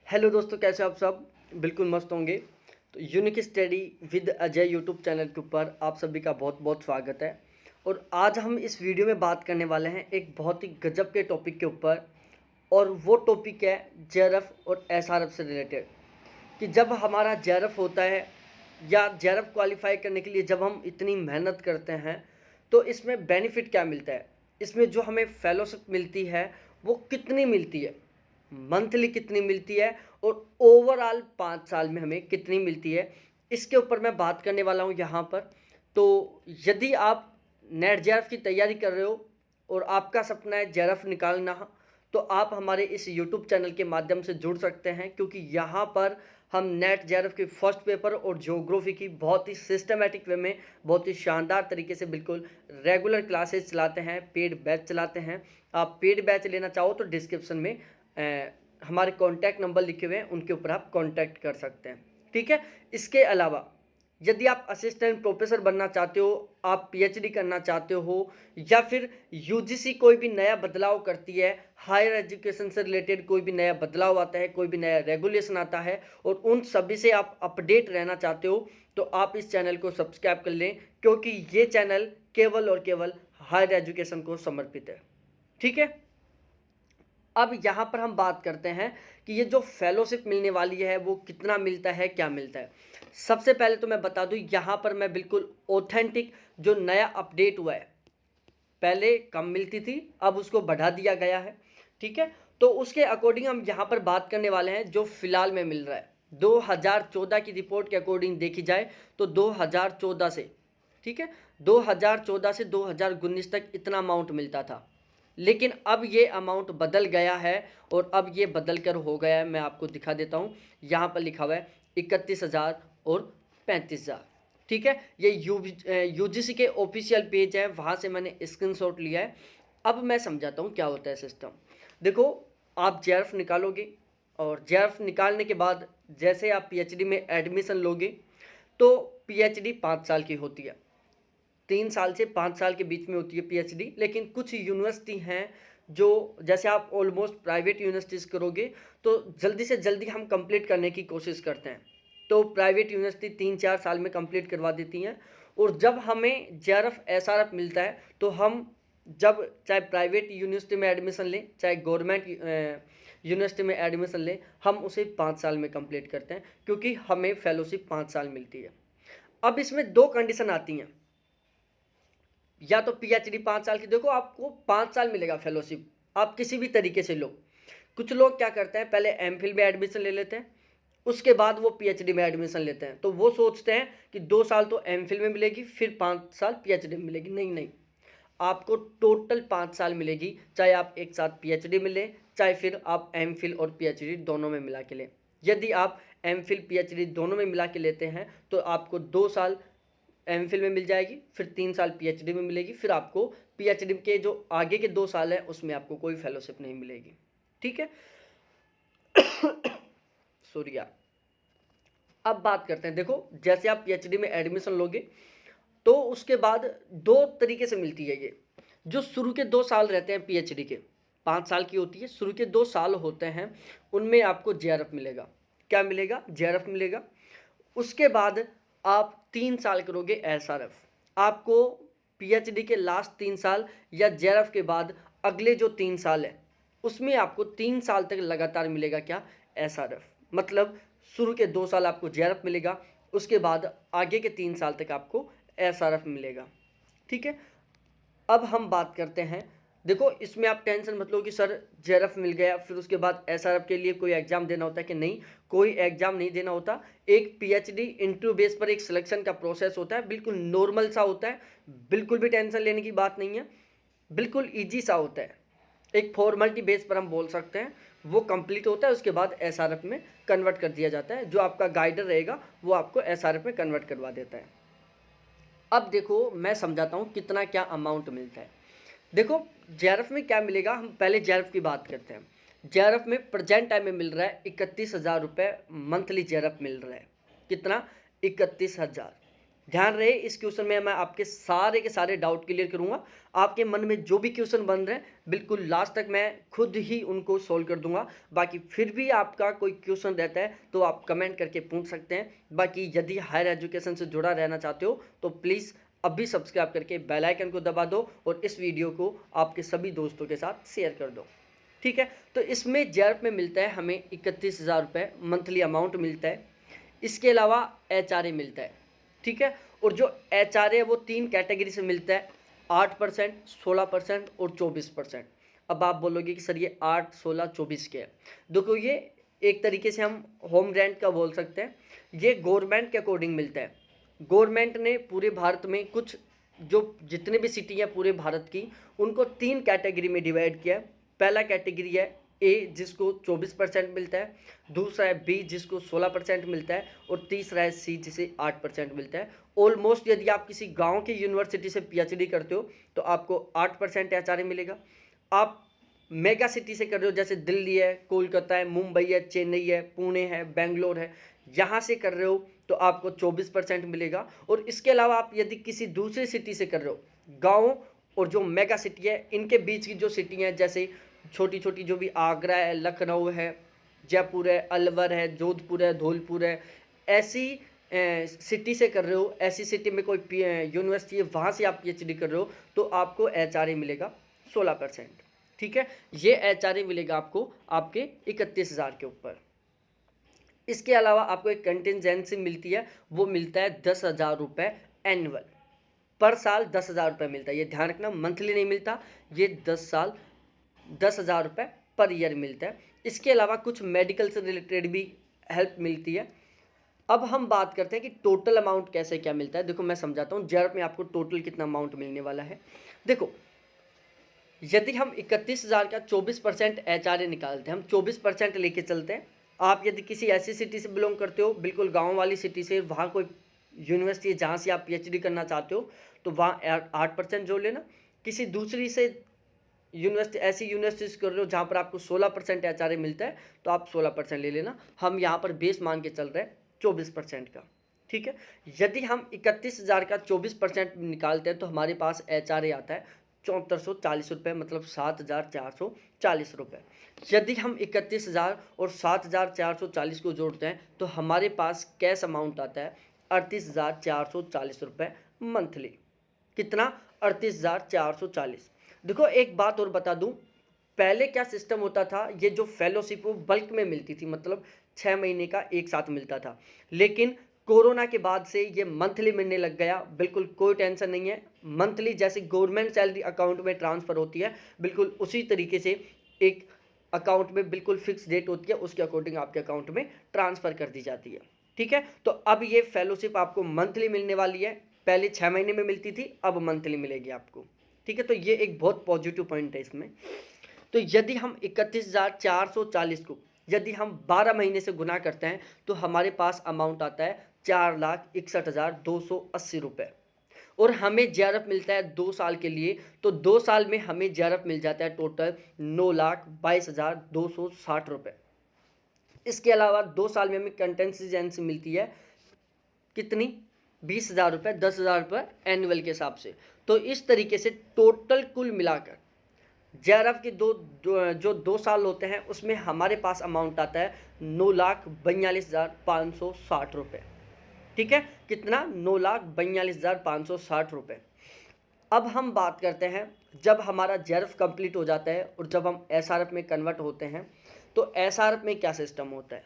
Hello दोस्तों, कैसे हो आप सब। बिल्कुल मस्त होंगे। तो unique study with Ajay YouTube channel के ऊपर आप सभी का बहुत बहुत स्वागत है। और आज हम इस वीडियो में बात करने वाले हैं एक बहुत ही गजब के टॉपिक के ऊपर। और वो टॉपिक है जेआरएफ और एसआरएफ से रिलेटेड। कि जब हमारा जेआरएफ होता है या जेआरएफ क्वालिफाई करने के लिए जब हम इतनी मेहनत करते हैं तो इसमें बेनिफिट क्या मिलता है, इसमें जो हमें फेलोशिप मिलती है वो कितनी मिलती है, मंथली कितनी मिलती है और ओवरऑल 5 साल में हमें कितनी मिलती है, इसके ऊपर मैं बात करने वाला हूँ यहाँ पर। तो यदि आप नेट जेआरएफ की तैयारी कर रहे हो और आपका सपना है जेआरएफ निकालना, तो आप हमारे इस यूट्यूब चैनल के माध्यम से जुड़ सकते हैं, क्योंकि यहाँ पर हम नेट जेआरएफ के फर्स्ट पेपर और ज्योग्राफी की बहुत ही सिस्टमेटिक वे में बहुत ही शानदार तरीके से बिल्कुल रेगुलर क्लासेस चलाते हैं, पेड बैच चलाते हैं। आप पेड बैच लेना चाहो तो डिस्क्रिप्शन में हमारे कॉन्टैक्ट नंबर लिखे हुए हैं, उनके ऊपर आप कॉन्टैक्ट कर सकते हैं। ठीक है। इसके अलावा यदि आप असिस्टेंट प्रोफेसर बनना चाहते हो, आप पीएचडी करना चाहते हो, या फिर यूजीसी कोई भी नया बदलाव करती है, हायर एजुकेशन से रिलेटेड कोई भी नया बदलाव आता है, कोई भी नया रेगुलेशन आता है और उन सभी से आप अपडेट रहना चाहते हो, तो आप इस चैनल को सब्सक्राइब कर लें, क्योंकि ये चैनल केवल और केवल हायर एजुकेशन को समर्पित है। ठीक है। अब यहाँ पर हम बात करते हैं कि ये जो फेलोशिप मिलने वाली है वो कितना मिलता है, क्या मिलता है। सबसे पहले तो मैं बता दूं, यहाँ पर मैं बिल्कुल ऑथेंटिक जो नया अपडेट हुआ है, पहले कम मिलती थी अब उसको बढ़ा दिया गया है। ठीक है। तो उसके अकॉर्डिंग हम यहाँ पर बात करने वाले हैं जो फिलहाल में मिल रहा है। 2014 की रिपोर्ट के अकॉर्डिंग देखी जाए तो 2014 से, ठीक है, 2014 से 2019 तक इतना अमाउंट मिलता था। लेकिन अब ये अमाउंट बदल गया है और अब ये बदल कर हो गया है, मैं आपको दिखा देता हूँ। यहाँ पर लिखा हुआ है 31,000 और 35,000। ठीक है। ये यूजीसी के ऑफिशियल पेज है, वहाँ से मैंने स्क्रीनशॉट लिया है। अब मैं समझाता हूँ क्या होता है सिस्टम। देखो, आप जेआरएफ निकालोगे और जेआरएफ निकालने के बाद जैसे आप पीएचडी में एडमिशन लोगे तो पीएचडी 5 साल की होती है। 3 साल से 5 साल के बीच में होती है पीएचडी। लेकिन कुछ यूनिवर्सिटी हैं जो, जैसे आप ऑलमोस्ट प्राइवेट यूनिवर्सिटीज़ करोगे तो जल्दी से जल्दी हम कंप्लीट करने की कोशिश करते हैं, तो प्राइवेट यूनिवर्सिटी 3-4 साल में कंप्लीट करवा देती हैं। और जब हमें जेआरएफ एसआरएफ मिलता है तो हम, जब चाहे प्राइवेट यूनिवर्सिटी में एडमिशन लें चाहे गवर्नमेंट यूनिवर्सिटी में एडमिशन लें, हम उसे 5 साल में कंप्लीट करते हैं, क्योंकि हमें फेलोशिप 5 साल मिलती है। अब इसमें 2 कंडीशन आती हैं। या तो पीएचडी 5 साल की, देखो आपको 5 साल मिलेगा फेलोशिप, आप किसी भी तरीके से लो। कुछ लोग क्या करते हैं, पहले एमफिल में एडमिशन ले लेते हैं, उसके बाद वो पीएचडी में एडमिशन लेते हैं। तो वो सोचते हैं कि 2 साल तो एमफिल में मिलेगी फिर 5 साल पीएचडी में मिलेगी। नहीं नहीं, आपको टोटल 5 साल मिलेगी, चाहे आप एक साथ पीएचडी में लें चाहे फिर आप एमफिल और पीएचडी दोनों में मिला के लें। यदि आप एमफिल पीएचडी दोनों में मिला के लेते हैं तो आपको 2 साल एमफिल में मिल जाएगी, फिर 3 साल पीएचडी में मिलेगी, फिर आपको पीएचडी के जो आगे के 2 साल है उसमें आपको कोई फेलोशिप नहीं मिलेगी। ठीक है। सॉरी यार। अब बात करते हैं, देखो जैसे आप पीएचडी में एडमिशन लोगे तो उसके बाद 2 तरीके से मिलती है ये। जो शुरू के 2 साल रहते हैं पीएचडी के, 5 साल की होती है, शुरू के 2 साल होते हैं, उनमें आपको जेआरएफ मिलेगा। क्या मिलेगा? जेआरएफ मिलेगा। उसके बाद आप 3 साल करोगे एसआरएफ। आपको पीएचडी के लास्ट 3 साल या जेआरएफ के बाद अगले जो 3 साल है उसमें आपको 3 साल तक लगातार मिलेगा क्या? एसआरएफ। मतलब शुरू के 2 साल आपको जेआरएफ मिलेगा, उसके बाद आगे के 3 साल तक आपको एसआरएफ मिलेगा। ठीक है। अब हम बात करते हैं, देखो इसमें आप टेंशन मत लो कि सर जेआरएफ मिल गया फिर उसके बाद एसआरएफ के लिए कोई एग्जाम देना होता है कि नहीं, कोई एग्जाम नहीं देना होता। एक पीएचडी इंटरव्यू बेस पर एक सिलेक्शन का प्रोसेस होता है, बिल्कुल नॉर्मल सा होता है, बिल्कुल भी टेंशन लेने की बात नहीं है, बिल्कुल ईजी सा होता है। एक फॉर्मेलिटी बेस पर हम बोल सकते हैं, वो कंप्लीट होता है, उसके बाद एसआरएफ में कन्वर्ट कर दिया जाता है। जो आपका गाइडर रहेगा वो आपको एसआरएफ में कन्वर्ट करवा देता है। अब देखो मैं समझाता हूँ कितना क्या अमाउंट मिलता है। देखो जेआरएफ में क्या मिलेगा, हम पहले जेआरएफ की बात करते हैं। जेआरएफ में प्रेजेंट टाइम में मिल रहा है 31,000 रुपये मंथली जेआरएफ मिल रहा है। कितना? 31,000। ध्यान रहे, इस क्वेश्चन में मैं आपके सारे के सारे डाउट क्लियर करूंगा। आपके मन में जो भी क्वेश्चन बन रहे हैं बिल्कुल लास्ट तक मैं खुद ही उनको सोल्व कर दूंगा। बाकी फिर भी आपका कोई क्वेश्चन रहता है तो आप कमेंट करके पूछ सकते हैं। बाकी यदि हायर एजुकेशन से जुड़ा रहना चाहते हो तो प्लीज़ अभी सब्सक्राइब करके बेल आइकन को दबा दो और इस वीडियो को आपके सभी दोस्तों के साथ शेयर कर दो। ठीक है, तो इसमें जेआरएफ में मिलता है हमें 31,000 रुपये मंथली अमाउंट मिलता है। इसके अलावा एचआरए मिलता है। ठीक है, और जो एचआरए है वो 3 कैटेगरी से मिलता है, 8%, 16% और 24%। अब आप बोलोगे कि सर ये 8, 16, 24 के है। देखो ये एक तरीके से हम होम रेंट का बोल सकते हैं। ये गवर्नमेंट के अकॉर्डिंग मिलता है। गवर्नमेंट ने पूरे भारत में कुछ जो जितने भी सिटी हैं पूरे भारत की, उनको 3 कैटेगरी में डिवाइड किया है। पहला कैटेगरी है ए जिसको 24% मिलता है, दूसरा है बी जिसको 16% मिलता है और तीसरा है सी जिसे 8% मिलता है। ऑलमोस्ट यदि आप किसी गांव की यूनिवर्सिटी से पीएचडी करते हो तो आपको 8% एचआरए मिलेगा। आप मेगा सिटी से कर रहे हो जैसे दिल्ली है, कोलकाता है, मुंबई है, चेन्नई है, पुणे है, बेंगलोर है, यहाँ से कर रहे हो तो आपको 24% मिलेगा। और इसके अलावा आप यदि किसी दूसरी सिटी से कर रहे हो, गाँव और जो मेगा सिटी है इनके बीच की जो सिटी हैं जैसे छोटी छोटी जो भी आगरा है, लखनऊ है, जयपुर है, अलवर है, जोधपुर है, धौलपुर है, ऐसी सिटी से कर रहे हो, ऐसी सिटी में कोई यूनिवर्सिटी है वहाँ से आप पीएचडी कर रहे हो तो आपको एचआरए मिलेगा 16%। ठीक है, ये एचआरए मिलेगा आपको आपके 31,000 के ऊपर। इसके अलावा आपको एक कंटिजेंसी मिलती है, वो मिलता है 10,000 रुपये एनुअल, पर साल 10,000 रुपये मिलता है। ये ध्यान रखना, मंथली नहीं मिलता, ये 10,000 रुपये पर ईयर मिलता है। इसके अलावा कुछ मेडिकल से रिलेटेड भी हेल्प मिलती है। अब हम बात करते हैं कि टोटल अमाउंट कैसे क्या मिलता है। देखो मैं समझाता हूँ जेआरएफ में आपको टोटल कितना अमाउंट मिलने वाला है। देखो यदि हम 31,000 का 24% एचआरए निकालते हैं, हम 24% लेके चलते हैं। आप यदि किसी ऐसी सिटी से बिलोंग करते हो, बिल्कुल गाँव वाली सिटी से, वहाँ कोई यूनिवर्सिटी है जहाँ से आप पीएचडी करना चाहते हो तो वहाँ 8% जोड़ लेना। किसी दूसरी से यूनिवर्सिटी ऐसी यूनिवर्सिटीज कर रहे हो जहाँ पर आपको 16% एचआरए मिलता है तो आप 16% ले लेना। हम यहाँ पर बेस मान के चल रहे हैं 24% का। ठीक है, यदि हम 31,000 का 24% निकालते हैं तो हमारे पास एचआरए आता है 7440 रुपये, मतलब 7,440 रुपये। यदि हम 31,000 और 7,440 को जोड़ते हैं तो हमारे पास कैश अमाउंट आता है 38,440 रुपये मंथली। कितना? 38,440। देखो एक बात और बता दूं, पहले क्या सिस्टम होता था, ये जो फेलोशिप वो बल्क में मिलती थी, मतलब 6 महीने का एक साथ मिलता था। लेकिन कोरोना के बाद से ये मंथली मिलने लग गया। बिल्कुल कोई टेंशन नहीं है, मंथली जैसे गवर्नमेंट सैलरी अकाउंट में ट्रांसफ़र होती है बिल्कुल उसी तरीके से एक अकाउंट में बिल्कुल फिक्स डेट होती है, उसके अकॉर्डिंग आपके अकाउंट में ट्रांसफ़र कर दी जाती है। ठीक है, तो अब ये फेलोशिप आपको मंथली मिलने वाली है। पहले 6 महीने में मिलती थी, अब मंथली मिलेगी आपको। ठीक है, तो ये एक बहुत पॉजिटिव पॉइंट है इसमें। तो यदि हम 31,440 को यदि हम 12 महीने से गुना करते हैं तो हमारे पास अमाउंट आता है 4,61,280 रुपये। और हमें जेआरएफ मिलता है 2 साल के लिए, तो 2 साल में हमें जेआरएफ मिल जाता है टोटल 9,22,260 रुपये। इसके अलावा 2 साल में हमें कंटेंजेंसी मिलती है कितनी? 20,000 रुपये, 10,000 रुपये एनुअल के हिसाब से। तो इस तरीके से टोटल कुल मिलाकर जेआरएफ के जो 2 साल होते हैं उसमें हमारे पास अमाउंट आता है 9,42,560 रुपये। ठीक है, कितना? 9,42,560 रुपये। अब हम बात करते हैं जब हमारा जेआरएफ कंप्लीट हो जाता है और जब हम एसआरएफ में कन्वर्ट होते हैं तो एसआरएफ में क्या सिस्टम होता है।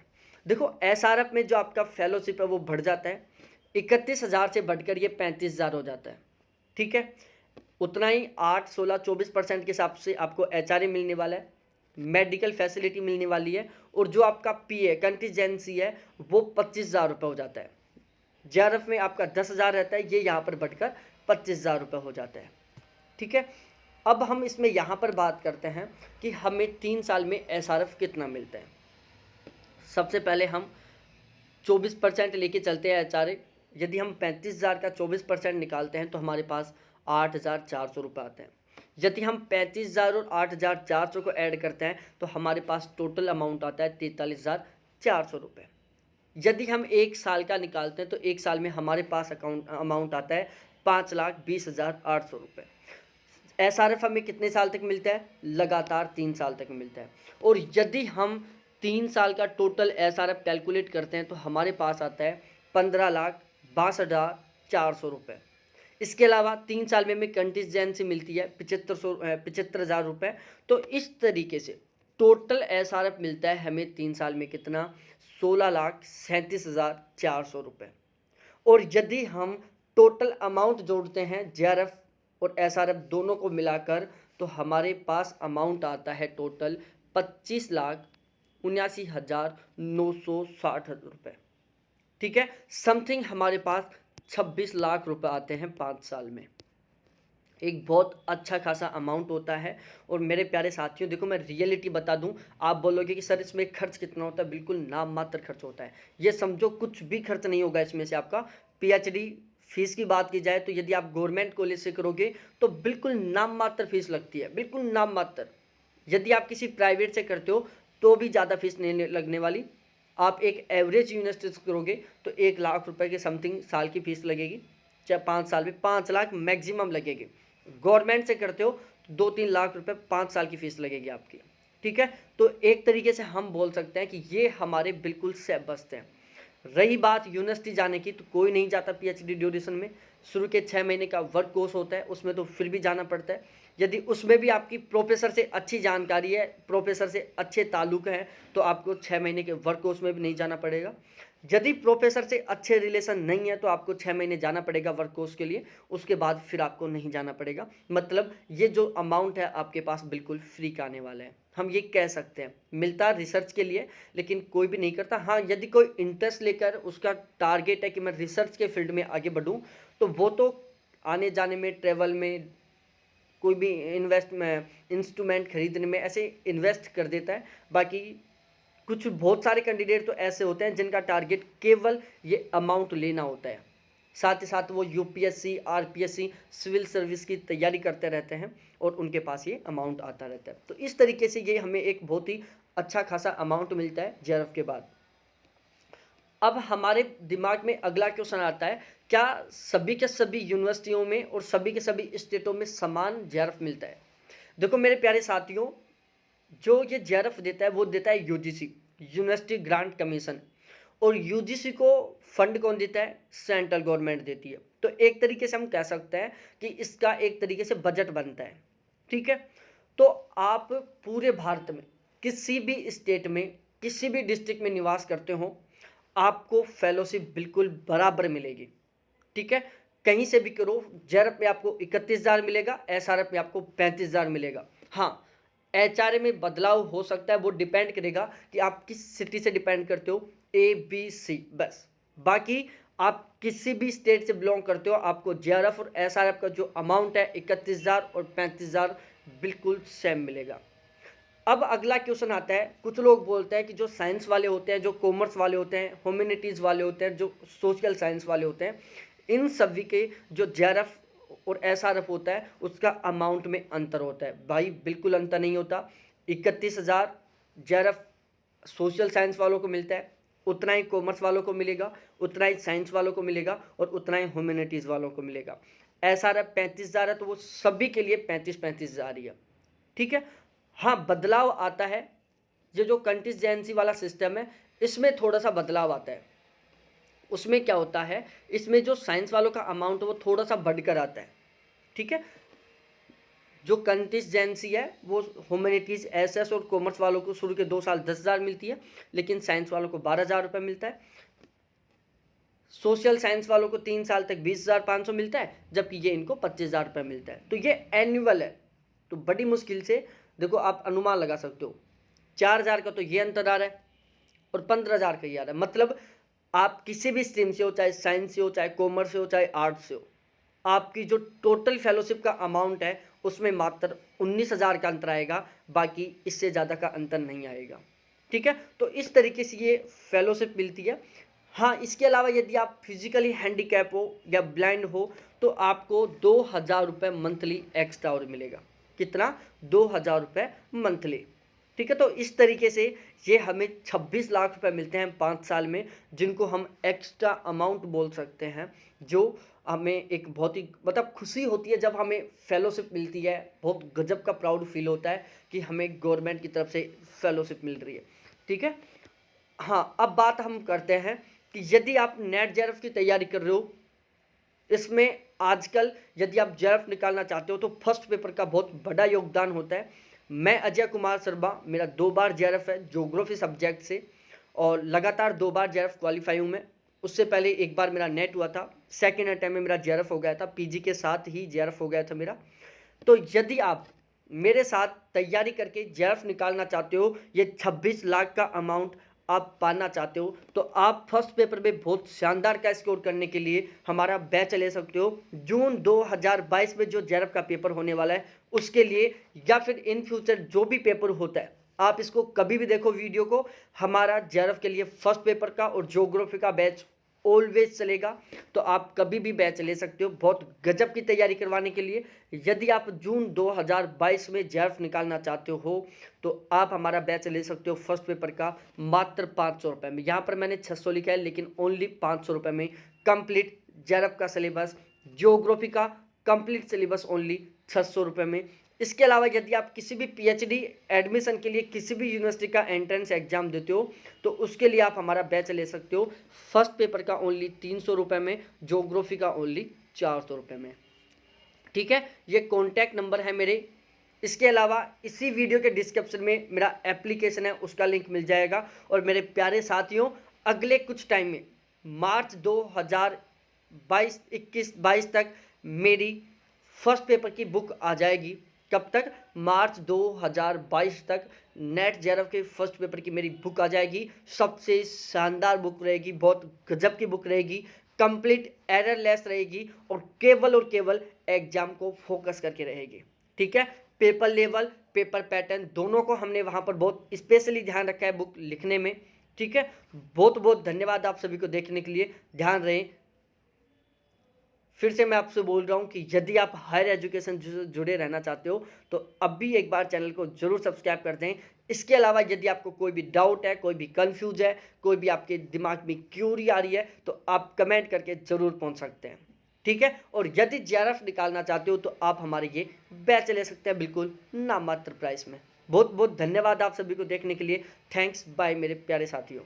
देखो एसआरएफ में जो आपका फेलोशिप है वो बढ़ जाता है, 31,000 से बढ़कर ये 35,000 हो जाता है। ठीक है, उतना ही 8, 16, 24% के हिसाब से आपको एचआरए मिलने वाला है, मेडिकल फैसिलिटी मिलने वाली है, और जो आपका पीए कंटिजेंसी है वो 25,000 रुपये हो जाता है। जेआरएफ में आपका 10,000 रहता है, ये यहाँ पर बढ़कर 25,000 रुपये हो जाता है। ठीक है, अब हम इसमें यहाँ पर बात करते हैं कि हमें 3 साल में एसआरएफ कितना मिलता है। सबसे पहले हम 24% लेके चलते हैं एचआरए। यदि हम 35,000 का 24% निकालते हैं तो हमारे पास 8,400 रुपये आते हैं। यदि हम 35,000 और 8,400 को ऐड करते हैं तो हमारे पास टोटल अमाउंट आता है 43,400 रुपये। यदि हम 1 साल का निकालते हैं तो 1 साल में हमारे पास अमाउंट आता है 5,20,800 रुपये। एसआरएफ हमें कितने साल तक मिलता है? लगातार 3 साल तक मिलता है। और यदि हम 3 साल का टोटल एसआरएफ कैलकुलेट करते हैं तो हमारे पास आता है 15,62,400 रुपये। इसके अलावा 3 साल में हमें कंटिजेंसी मिलती है 75,000 रुपये। तो इस तरीके से टोटल एसआरएफ मिलता है हमें 3 साल में कितना? 16,37,400 रुपये। और यदि हम टोटल अमाउंट जोड़ते हैं जेआरएफ और एसआरएफ दोनों को मिलाकर तो हमारे पास अमाउंट आता है टोटल 25,79,960 रुपये। ठीक है, समथिंग हमारे पास 26 लाख रुपए आते हैं 5 साल में। एक बहुत अच्छा खासा अमाउंट होता है। और मेरे प्यारे साथियों, देखो मैं रियलिटी बता दूं, आप बोलोगे कि सर इसमें खर्च कितना होता है? बिल्कुल नाम मात्र खर्च होता है। ये समझो कुछ भी खर्च नहीं होगा इसमें से आपका। पीएचडी फीस की बात की जाए तो यदि आप गवर्नमेंट कॉलेज से करोगे तो बिल्कुल नाम मात्र फीस लगती है, बिल्कुल नाम मात्र। यदि आप किसी प्राइवेट से करते हो तो भी ज़्यादा फीस नहीं लगने वाली। आप एक एवरेज यूनिवर्सिटी से करोगे तो 1 लाख रुपए के समथिंग साल की फीस लगेगी, चाहे 5 साल में 5 लाख मैक्सिमम लगेगी। गवर्नमेंट से करते हो तो 2-3 लाख रुपए 5 साल की फीस लगेगी आपकी। ठीक है, तो एक तरीके से हम बोल सकते हैं कि ये हमारे बिल्कुल सेफ बसते हैं। रही बात यूनिवर्सिटी जाने की, तो कोई नहीं जाता पीएचडी ड्यूरेशन में। शुरू के 6 महीने का वर्क कोर्स होता है, उसमें तो फिर भी जाना पड़ता है। यदि उसमें भी आपकी प्रोफेसर से अच्छी जानकारी है, प्रोफेसर से अच्छे ताल्लुक हैं, तो आपको 6 महीने के वर्क कोर्स में भी नहीं जाना पड़ेगा। यदि प्रोफेसर से अच्छे रिलेशन नहीं है तो आपको 6 महीने जाना पड़ेगा वर्क कोर्स के लिए, उसके बाद फिर आपको नहीं जाना पड़ेगा। मतलब ये जो अमाउंट है आपके पास बिल्कुल फ्री का आने वाला है। हम ये कह सकते हैं मिलता रिसर्च के लिए, लेकिन कोई भी नहीं करता। हाँ, यदि कोई इंटरेस्ट लेकर उसका टारगेट है कि मैं रिसर्च के फील्ड में आगे बढ़ूँ, तो वो तो आने जाने में, ट्रेवल में, कोई भी इंस्ट्रूमेंट खरीदने में ऐसे इन्वेस्ट कर देता है। बाकी कुछ बहुत सारे कैंडिडेट तो ऐसे होते हैं जिनका टारगेट केवल ये अमाउंट लेना होता है। साथ ही साथ वो यूपीएससी, आरपीएससी, सिविल सर्विस की तैयारी करते रहते हैं और उनके पास ये अमाउंट आता रहता है। तो इस तरीके से ये हमें एक बहुत ही अच्छा खासा अमाउंट मिलता है जेआरएफ के बाद। अब हमारे दिमाग में अगला क्वेश्चन आता है, क्या सभी के सभी यूनिवर्सिटियों में और सभी के सभी स्टेटों में समान जेआरएफ मिलता है? देखो मेरे प्यारे साथियों, जो ये जेआरएफ देता है वो देता है यूजीसी, यूनिवर्सिटी ग्रांट कमीशन। और यूजीसी को फंड कौन देता है? सेंट्रल गवर्नमेंट देती है। तो एक तरीके से हम कह सकते हैं कि इसका एक तरीके से बजट बनता है। ठीक है, तो आप पूरे भारत में किसी भी स्टेट में, किसी भी डिस्ट्रिक्ट में निवास करते हो, आपको फेलोशिप बिल्कुल बराबर मिलेगी। ठीक है, कहीं से भी करो, जेआरएफ में आपको 31,000 मिलेगा, एसआरएफ में आपको 35,000 मिलेगा। हाँ, एचआरए में बदलाव हो सकता है, वो डिपेंड करेगा कि आप किस सिटी से डिपेंड करते हो, ABC बस। बाकी आप किसी भी स्टेट से बिलोंग करते हो, आपको जेआरएफ और एसआरएफ का जो अमाउंट है 31,000 और 35,000 बिल्कुल सेम मिलेगा। अब अगला क्वेश्चन आता है, कुछ लोग बोलते हैं कि जो साइंस वाले होते हैं, जो कॉमर्स वाले होते हैं, ह्यूमैनिटीज़ वाले होते हैं, जो सोशल साइंस वाले होते हैं, इन सभी के जो जेआरएफ और एसआरएफ होता है उसका अमाउंट में अंतर होता है। भाई बिल्कुल अंतर नहीं होता। 31,000 जेआरएफ सोशल साइंस वालों को मिलता है, उतना ही कॉमर्स वालों को मिलेगा, उतना ही साइंस वालों को मिलेगा और उतना ही ह्यूमैनिटीज़ वालों को मिलेगा। एसआरएफ 35,000 है तो वो सभी के लिए 35,000 ही है। ठीक है, हाँ बदलाव आता है, ये जो कंटिजेंसी वाला सिस्टम है इसमें थोड़ा सा बदलाव आता है। उसमें क्या होता है, इसमें जो साइंस वालों का अमाउंट है वो थोड़ा सा बढ़कर आता है। ठीक है, जो कंटिजेंसी है वो ह्यूमैनिटीज़, एसएस और कॉमर्स वालों को शुरू के 2 साल 10,000 मिलती है, लेकिन साइंस वालों को 12,000 रुपये मिलता है। सोशल साइंस वालों को 3 साल तक 20,500 मिलता है, जबकि ये इनको 25,000 रुपये मिलता है। तो ये एनुअल है, तो बड़ी मुश्किल से देखो आप अनुमान लगा सकते हो। 4,000 का तो ये अंतर आ रहा है और 15,000 का ये आ रहा है। मतलब आप किसी भी स्ट्रीम से हो, चाहे साइंस से हो, चाहे कॉमर्स से हो, चाहे आर्ट्स से हो, आपकी जो टोटल फेलोशिप का अमाउंट है उसमें मात्र 19,000 का अंतर आएगा, बाकी इससे ज़्यादा का अंतर नहीं आएगा। ठीक है, तो इस तरीके से ये फेलोशिप मिलती है। हाँ, इसके अलावा यदि आप फिजिकली हैंडीकैप हो या ब्लाइंड हो तो आपको 2,000 रुपये मंथली एक्स्ट्रा और मिलेगा। कितना? 2,000 रुपये मंथली। ठीक है, तो इस तरीके से ये हमें 26 लाख रुपए मिलते हैं 5 साल में, जिनको हम एक्स्ट्रा अमाउंट बोल सकते हैं, जो हमें एक बहुत ही मतलब खुशी होती है जब हमें फेलोशिप मिलती है। बहुत गजब का प्राउड फील होता है कि हमें गवर्नमेंट की तरफ से फेलोशिप मिल रही है। ठीक है, हाँ, अब बात हम करते हैं कि यदि आप नेट जेआरएफ की तैयारी कर रहे हो, इसमें आजकल यदि आप जेआरएफ निकालना चाहते हो तो फर्स्ट पेपर का बहुत बड़ा योगदान होता है। मैं अजय कुमार शर्मा, मेरा 2 बार जेआरएफ है ज्योग्राफी सब्जेक्ट से, और लगातार 2 बार जेआरएफ क्वालिफाई हूँ मैं। उससे पहले एक बार मेरा नेट हुआ था, सेकेंड अटेम्प्ट में मेरा जेआरएफ हो गया था, पीजी के साथ ही जेआरएफ हो गया था मेरा। तो यदि आप मेरे साथ तैयारी करके जेआरएफ निकालना चाहते हो, ये 26 लाख का अमाउंट आप पाना चाहते हो, तो आप फर्स्ट पेपर में बहुत शानदार का स्कोर करने के लिए हमारा बैच ले सकते हो जून 2022 में जो जेआरएफ का पेपर होने वाला है उसके लिए, या फिर इन फ्यूचर जो भी पेपर होता है आप इसको कभी भी देखो वीडियो को। हमारा जेआरएफ के लिए फर्स्ट पेपर का और ज्योग्राफी का बैच ऑलवेज चलेगा, तो आप कभी भी बैच ले सकते हो बहुत गजब की तैयारी करवाने के लिए। यदि आप जून 2022 में जेआरएफ निकालना चाहते हो तो आप हमारा बैच ले सकते हो फर्स्ट पेपर का मात्र 500 रुपये में। यहाँ पर मैंने 600 लिखा है, लेकिन ओनली 500 रुपये में कंप्लीट जेआरएफ का सिलेबस, ज्योग्राफी का कंप्लीट सिलेबस ओनली 600 रुपये में। इसके अलावा यदि आप किसी भी पीएचडी एडमिशन के लिए किसी भी यूनिवर्सिटी का एंट्रेंस एग्जाम देते हो तो उसके लिए आप हमारा बैच ले सकते हो, फर्स्ट पेपर का ओनली 300 रुपये में, ज्योग्राफी का ओनली 400 रुपये में। ठीक है, ये कॉन्टैक्ट नंबर है मेरे। इसके अलावा इसी वीडियो के डिस्क्रिप्शन में मेरा एप्लीकेशन है, उसका लिंक मिल जाएगा। और मेरे प्यारे साथियों, अगले कुछ टाइम में मार्च 2021-22 तक मेरी फर्स्ट पेपर की बुक आ जाएगी। कब तक? मार्च 2022 तक नेट जेआरएफ के फर्स्ट पेपर की मेरी बुक आ जाएगी। सबसे शानदार बुक रहेगी, बहुत गजब की बुक रहेगी, कंप्लीट एररलेस रहेगी और केवल एग्जाम को फोकस करके रहेगी। ठीक है, पेपर लेवल, पेपर पैटर्न दोनों को हमने वहाँ पर बहुत स्पेशली ध्यान रखा है बुक लिखने में। ठीक है, बहुत बहुत धन्यवाद आप सभी को देखने के लिए। ध्यान रहे, फिर से मैं आपसे बोल रहा हूँ कि यदि आप हायर एजुकेशन से जुड़े रहना चाहते हो तो अभी एक बार चैनल को जरूर सब्सक्राइब कर दें। इसके अलावा यदि आपको कोई भी डाउट है, कोई भी कंफ्यूज है, कोई भी आपके दिमाग में क्यूरी आ रही है तो आप कमेंट करके ज़रूर पूछ सकते हैं। ठीक है, और यदि जेआरएफ निकालना चाहते हो तो आप हमारे ये बैच ले सकते हैं बिल्कुल नामात्र प्राइस में। बहुत बहुत धन्यवाद आप सभी को देखने के लिए। थैंक्स, बाय मेरे प्यारे साथियों।